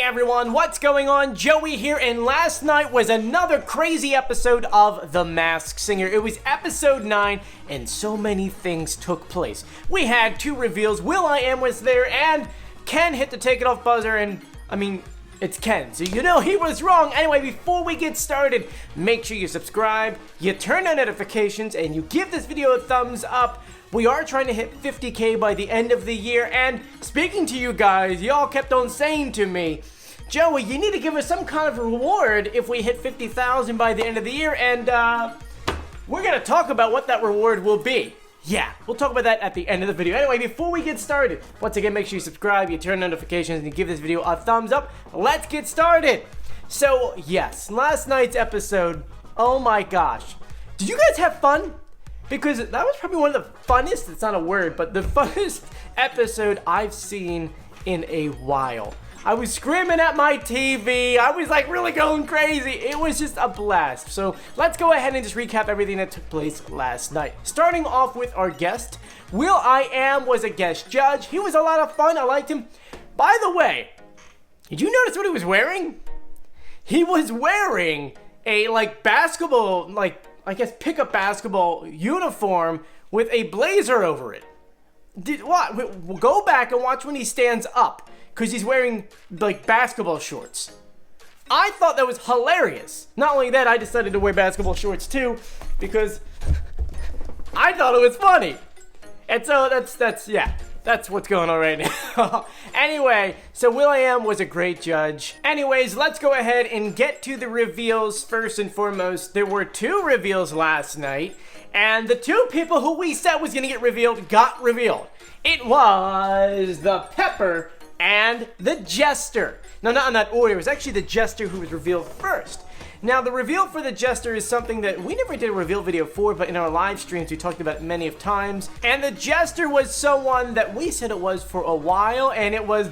everyone, what's going on? Joey here, and last night was another crazy episode of The Masked Singer. It was episode 9, and so many things took place. We had 2 reveals, Will.I.Am was there, and Ken hit the take it off buzzer, and, it's Ken, so you know he was wrong. Anyway, before we get started, make sure you subscribe, you turn on notifications, and you give this video a thumbs up. We are trying to hit 50K by the end of the year, and speaking to you guys, y'all kept on saying to me, Joey, you need to give us some kind of reward if we hit 50,000 by the end of the year, and we're gonna talk about what that reward will be. Yeah, we'll talk about that at the end of the video. Anyway, before we get started, once again, make sure you subscribe, you turn on notifications, and you give this video a thumbs up. Let's get started. So, yes, last night's episode, oh my gosh. Did you guys have fun? Because that was probably one of the funnest, it's not a word, but the funnest episode I've seen in a while. I was screaming at my TV, I was like really going crazy, it was just a blast. So let's go ahead and just recap everything that took place last night. Starting off with our guest, Will.I.Am was a guest judge. He was a lot of fun, I liked him. By the way, did you notice what he was wearing? He was wearing a basketball, I guess pickup basketball uniform with a blazer over it. We'll go back and watch when he stands up, because he's wearing basketball shorts. I thought that was hilarious. Not only that, I decided to wear basketball shorts too, because I thought it was funny. And so that's what's going on right now. Anyway, so Will.I.Am was a great judge. Anyways, let's go ahead and get to the reveals first and foremost. There were 2 reveals last night, and the 2 people who we said was going to get revealed got revealed. It was the Pepper and the Jester. No, not in that order. It was actually the Jester who was revealed first. Now, the reveal for the Jester is something that we never did a reveal video for, but in our live streams, we talked about it many of times. And the Jester was someone that we said it was for a while, and it was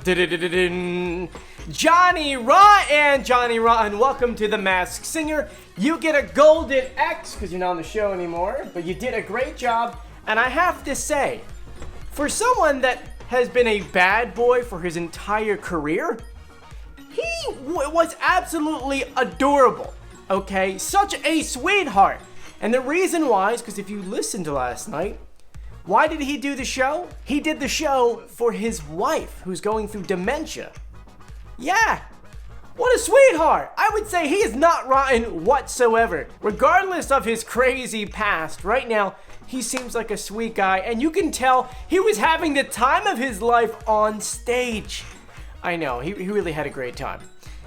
Johnny Rotten. Johnny Rotten, welcome to The Masked Singer. You get a golden X, because you're not on the show anymore, but you did a great job. And I have to say, for someone that has been a bad boy for his entire career, he was absolutely adorable, okay? Such a sweetheart. And the reason why is because if you listened to last night, why did he do the show? He did the show for his wife, who's going through dementia. Yeah, what a sweetheart. I would say he is not rotten whatsoever. Regardless of his crazy past, right now, he seems like a sweet guy, and you can tell he was having the time of his life on stage. I know, he really had a great time.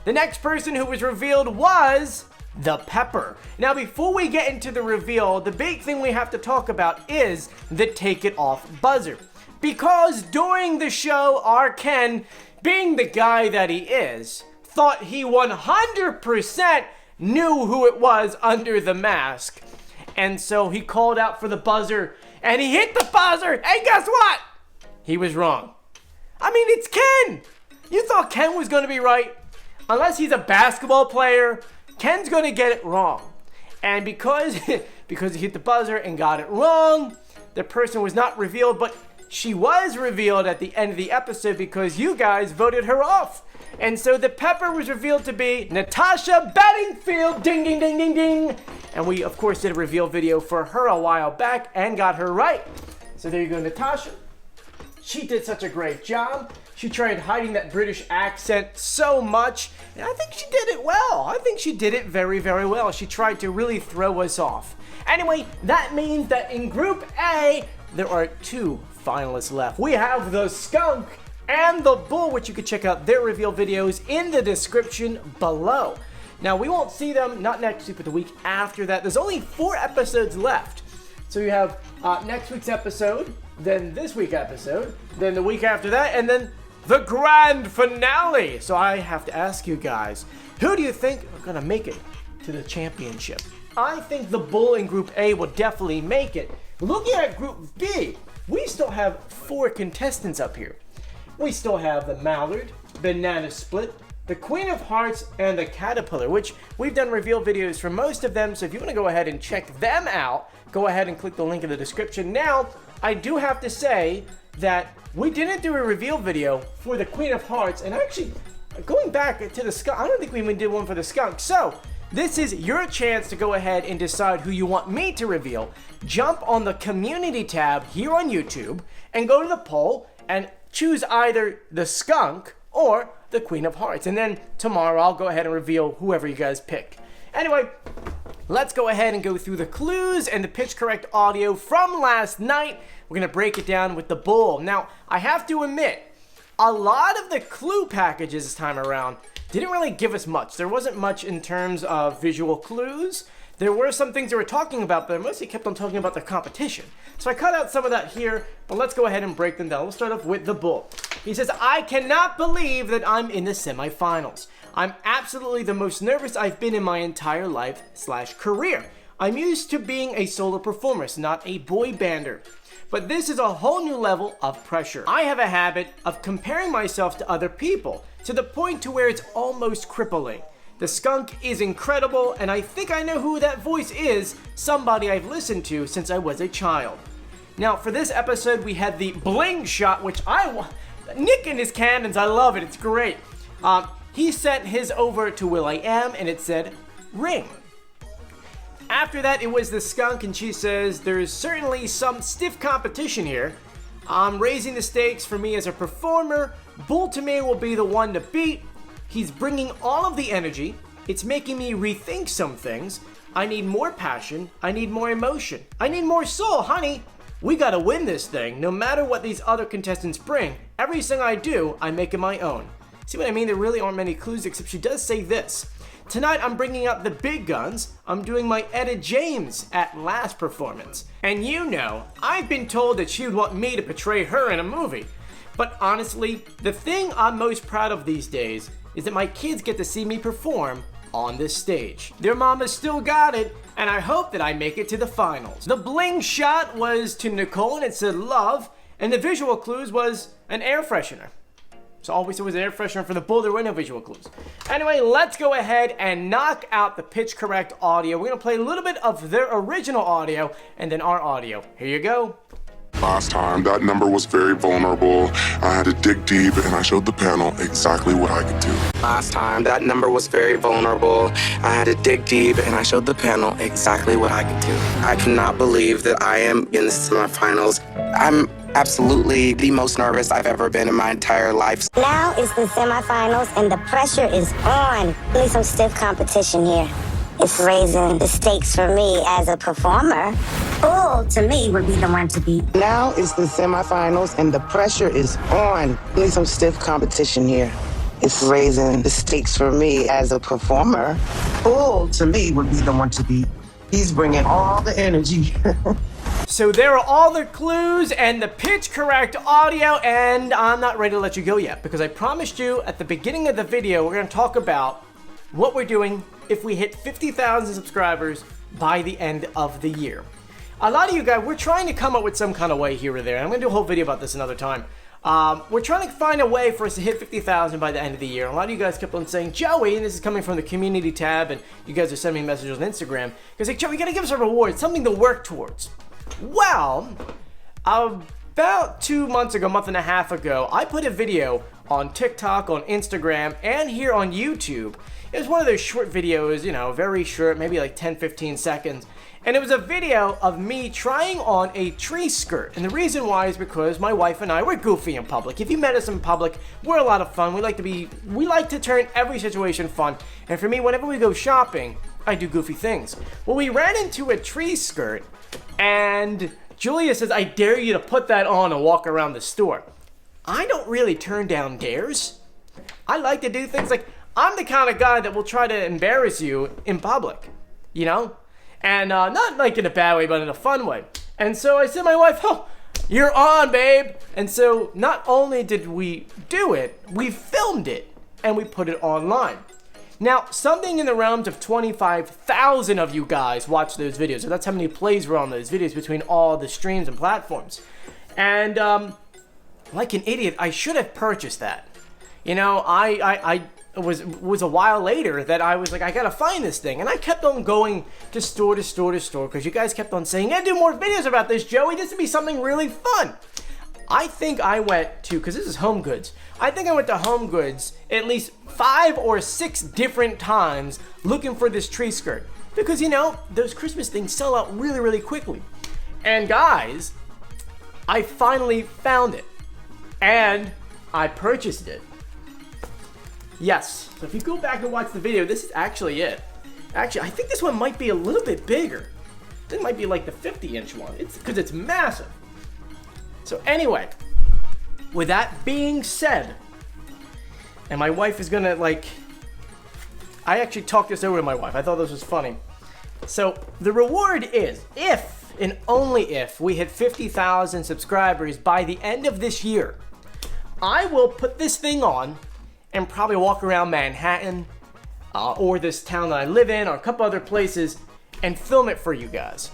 The next person who was revealed was the Pepper. Now, before we get into the reveal, the big thing we have to talk about is the take it off buzzer. Because during the show, our Ken, being the guy that he is, thought he 100% knew who it was under the mask. And so he called out for the buzzer, and he hit the buzzer, and guess what? He was wrong. I mean, it's Ken. You thought Ken was going to be right. Unless he's a basketball player, Ken's going to get it wrong. And because he hit the buzzer and got it wrong, the person was not revealed, but she was revealed at the end of the episode because you guys voted her off. And so the Pepper was revealed to be Natasha Bedingfield. Ding, ding, ding, ding, ding. And we, of course, did a reveal video for her a while back and got her right. So there you go, Natasha. She did such a great job. She tried hiding that British accent so much, and I think she did it well. I think she did it very, very well. She tried to really throw us off. Anyway, that means that in Group A, there are 2 finalists left. We have the Skunk and the Bull, which you can check out their reveal videos in the description below. Now, we won't see them, not next week, but the week after that. There's only 4 episodes left. So you have next week's episode, then this week's episode, then the week after that, and then the grand finale. So I have to ask you guys, who do you think are going to make it to the championship? I think the Bull in Group A will definitely make it. Looking at Group B, we still have 4 contestants up here. We still have the Mallard, Banana Split, the Queen of Hearts, and the Caterpillar, which we've done reveal videos for most of them, so if you want to go ahead and check them out, go ahead and click the link in the description. Now, I do have to say that we didn't do a reveal video for the Queen of Hearts, and actually, going back to the skunk, I don't think we even did one for the skunk. So, this is your chance to go ahead and decide who you want me to reveal. Jump on the community tab here on YouTube and go to the poll and choose either the skunk or the Queen of Hearts. And then tomorrow I'll go ahead and reveal whoever you guys pick. Anyway, let's go ahead and go through the clues and the pitch correct audio from last night. We're going to break it down with the bull. Now, I have to admit, a lot of the clue packages this time around didn't really give us much. There wasn't much in terms of visual clues. There were some things they were talking about, but they mostly kept on talking about their competition. So I cut out some of that here, but let's go ahead and break them down. We'll start off with the bull. He says, I cannot believe that I'm in the semifinals. I'm absolutely the most nervous I've been in my entire life/career. I'm used to being a solo performer, not a boy bander. But this is a whole new level of pressure. I have a habit of comparing myself to other people, to the point to where it's almost crippling. The skunk is incredible, and I think I know who that voice is, somebody I've listened to since I was a child. Now, for this episode, we had the Bling Shot, which Nick and his cannons, I love it, it's great. He sent his over to Will.I.Am, and it said, ring. After that, it was the skunk, and she says, there's certainly some stiff competition here. I'm raising the stakes for me as a performer. Bull to me will be the one to beat. He's bringing all of the energy. It's making me rethink some things. I need more passion. I need more emotion. I need more soul, honey. We gotta win this thing, no matter what these other contestants bring. Everything I do, I make it my own. See what I mean? There really aren't many clues, except she does say this. Tonight, I'm bringing out the big guns. I'm doing my Etta James at last performance. And you know, I've been told that she would want me to portray her in a movie. But honestly, the thing I'm most proud of these days is that my kids get to see me perform on this stage. Their mama still got it, and I hope that I make it to the finals. The Bling Shot was to Nicole, and it said love, and the visual clues was an air freshener. So all we said was an air freshener for the bull. There were no visual clues. Anyway, let's go ahead and knock out the pitch correct audio. We're gonna play a little bit of their original audio and then our audio. Here you go. Last time, that number was very vulnerable. I had to dig deep and I showed the panel exactly what I could do. Last time, that number was very vulnerable. I had to dig deep and I showed the panel exactly what I could do. I cannot believe that I am in the semifinals. I'm absolutely the most nervous I've ever been in my entire life. Now is the semifinals and the pressure is on. Really some stiff competition here. It's raising the stakes for me as a performer. Bull, to me, would be the one to beat. Now is the semifinals and the pressure is on. Really some stiff competition here. It's raising the stakes for me as a performer. Bull, to me, would be the one to beat. He's bringing all the energy. So there are all the clues and the pitch correct audio, and I'm not ready to let you go yet because I promised you at the beginning of the video we're going to talk about what we're doing if we hit 50,000 subscribers by the end of the year. A lot of you guys, we're trying to come up with some kind of way here or there. I'm going to do a whole video about this another time. We're trying to find a way for us to hit 50,000 by the end of the year. A lot of you guys kept on saying, Joey, and this is coming from the community tab, and you guys are sending me messages on Instagram. Because like, Joey, you got to give us a reward, something to work towards. Well, about 2 months ago, month and a half ago, I put a video on TikTok, on Instagram, and here on YouTube. It was one of those short videos, you know, very short, maybe like 10-15 seconds. And it was a video of me trying on a tree skirt. And the reason why is because my wife and I, we're goofy in public. If you met us in public, we're a lot of fun. We like to turn every situation fun. And for me, whenever we go shopping, I do goofy things. Well, we ran into a tree skirt, and Julia says, I dare you to put that on and walk around the store. I don't really turn down dares. I like to do things like, I'm the kind of guy that will try to embarrass you in public, you know? And not like in a bad way, but in a fun way. And so I said to my wife, oh, you're on, babe. And so not only did we do it, we filmed it and we put it online. Now, something in the realms of 25,000 of you guys watched those videos. So that's how many plays were on those videos between all the streams and platforms. And like an idiot, I should have purchased that. You know, it was a while later that I was like, I gotta find this thing. And I kept on going to store to store to store because you guys kept on saying, yeah, do more videos about this, Joey. This would be something really fun. I think I went to, because this is Home Goods, I think I went to Home Goods at least 5 or 6 different times looking for this tree skirt. Because, you know, those Christmas things sell out really, really quickly. And guys, I finally found it. And I purchased it. Yes, so if you go back and watch the video, this is actually it. Actually, I think this one might be a little bit bigger. This might be like the 50-inch one. It's because it's massive. So anyway, with that being said, and my wife is gonna I actually talked this over to my wife. I thought this was funny. So the reward is, if and only if we hit 50,000 subscribers by the end of this year, I will put this thing on and probably walk around Manhattan or this town that I live in or a couple other places and film it for you guys.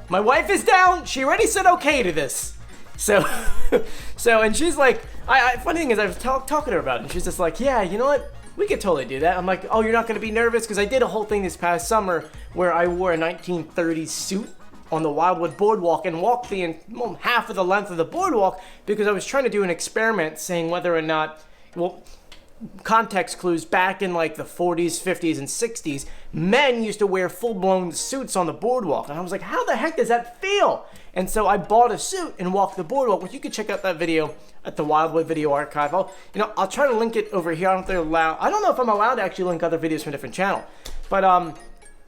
My wife is down. She already said okay to this. So, and she's like, funny thing is I was talking to her about it, and she's just like, yeah, you know what? We could totally do that. I'm like, oh, you're not going to be nervous? Because I did a whole thing this past summer where I wore a 1930s suit on the Wildwood Boardwalk and walked half of the length of the boardwalk because I was trying to do an experiment saying whether or not, well, context clues, back in like the 40s, 50s, and 60s, men used to wear full-blown suits on the boardwalk. And I was like, how the heck does that feel? And so I bought a suit and walked the boardwalk, which you can check out that video at the Wildwood Video Archive. I'll try to link it over here. I don't know if I'm allowed to actually link other videos from a different channel. But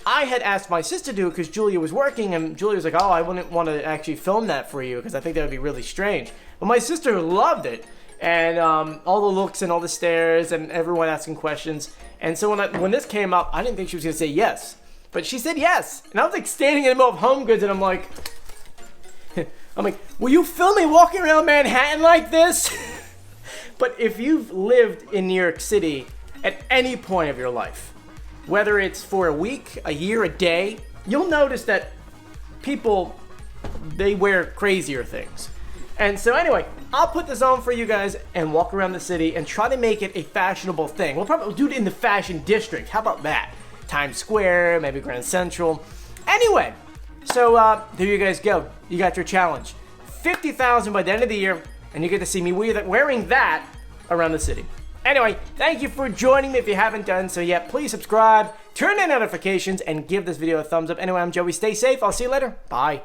I had asked my sister to do it because Julia was working, and Julia was like, oh, I wouldn't want to actually film that for you because I think that would be really strange. But my sister loved it. And all the looks and all the stares and everyone asking questions. And so when this came up, I didn't think she was going to say yes. But she said yes. And I was like standing in the middle of Home Goods and I'm like, will you film me walking around Manhattan like this? But if you've lived in New York City at any point of your life, whether it's for a week, a year, a day, you'll notice that people, they wear crazier things. And so anyway, I'll put this on for you guys and walk around the city and try to make it a fashionable thing. We'll probably do it in the fashion district. How about that? Times Square, maybe Grand Central. Anyway, so there you guys go. You got your challenge. 50,000 by the end of the year, and you get to see me wearing that around the city. Anyway, thank you for joining me. If you haven't done so yet, please subscribe, turn on notifications, and give this video a thumbs up. Anyway, I'm Joey. Stay safe. I'll see you later. Bye.